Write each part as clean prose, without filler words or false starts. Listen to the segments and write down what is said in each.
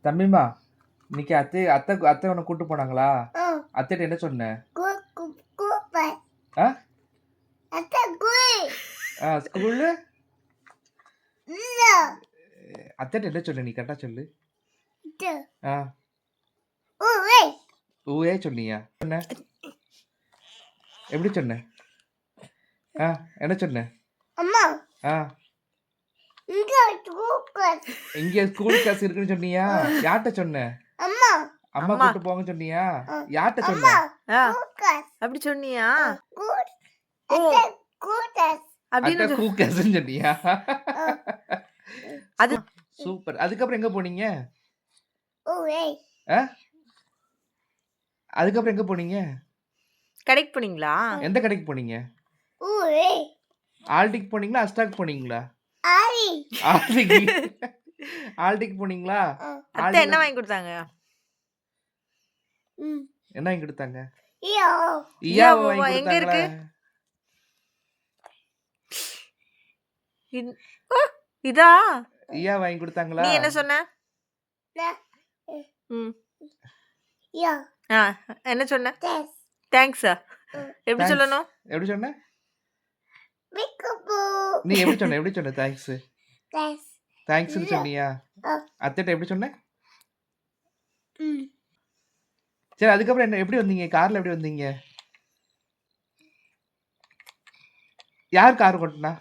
தம்பிம்மா, இன்னைக்கு அத்தை அத்தை அத்தை உன்னை கூட்டு போனாங்களா? அத்தைட்ட என்ன சொன்ன? ஆ? ஸ்கூலு அத்தைட்ட என்ன சொன்ன? நீ கரெக்டா சொல்லு. ஆ ஊயே சொன்னியா? என்ன எப்படி சொன்ன? என்ன சொன்ன? ஆ இங்க ஸ்கூல் கிளாஸ் இருக்குன்னு சொன்னியா? யார்கிட்ட சொன்ன? அம்மா கூட்டு போங்கன்னு சொன்னியா? யார்கிட்ட சொன்ன? அப்படி சொன்னியா? அட்டை கூக்காசுன்னு சொன்னியா? அது சூப்பர். அதுக்கப்புறம் எங்க போனீங்க? ஆ? அதுக்கப்புறம் எங்க போனீங்க? கடைக்கு போனீங்களா? எந்த கடைக்கு போனீங்க? ஆல்டிக்கு போனீங்களா? அஸ்டாக் போனீங்களா? ஆல்டிக்கு ஆல்டிக்கு போனீங்களா? அத்தை என்ன வாங்கி கொடுத்தாங்க? என்ன வாங்கி கொடுத்தாங்க? இயாவா வாங்கி எங்க இருக்கு? இதா? இயா வாங்கி கொடுத்தாங்களா? நீ என்ன சொன்ன? என்ன சொன்ன? தேங்க்ஸா? எப்படி சொல்லணும்? எப்படி சொன்ன? நீ எப்படி சொன்ன? எப்படி சொன்ன? தேங்க்ஸ். தேங்க்ஸ்னு சொன்னியா? அத்தைட்ட எப்படி சொன்ன? சரி, அதுக்கப்புறம் என்ன எப்படி வந்தீங்க? கார்ல எப்படி வந்தீங்க? யார் கார் ஓட்டுனா?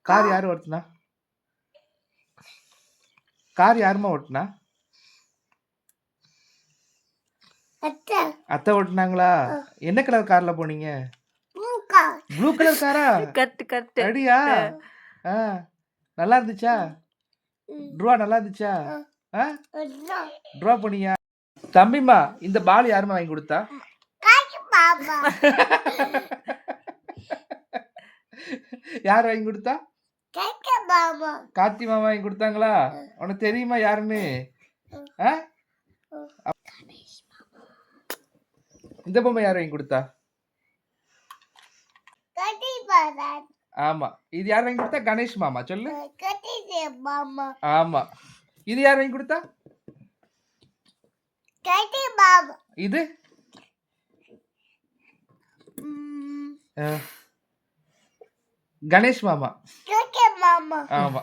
கார் யார் ஓட்டுனா? கார் யாருமா ஓட்டுனா? அத்தை ஓட்டுனாங்களா? என்ன கலர் கார்ல போனீங்க? ப்ளூ கலர் காரா? கரெக்ட். அடியா? நல்லா இருந்துச்சா? ட்ரா நல்லா இருந்துச்சா? ட்ரா பண்ணியா? தம்பிம்மா, இந்த பால் யாருமா வாங்கி கொடுத்தா? யார் வாங்கி கொடுத்தா? கார்த்தி மாமா வாங்கி கொடுத்தாங்களா? உனக்கு தெரியுமா யாருன்னு? இந்த பொம்மை யார் வாங்கி கொடுத்தா? ஆமா. இது யார் வாங்கி கொடுத்தா? கணேஷ் மாமா. சொல்லு. ஆமா. இது யார் வாங்கி கொடுத்தா? இது கணேஷ் மாமா. ஆமா.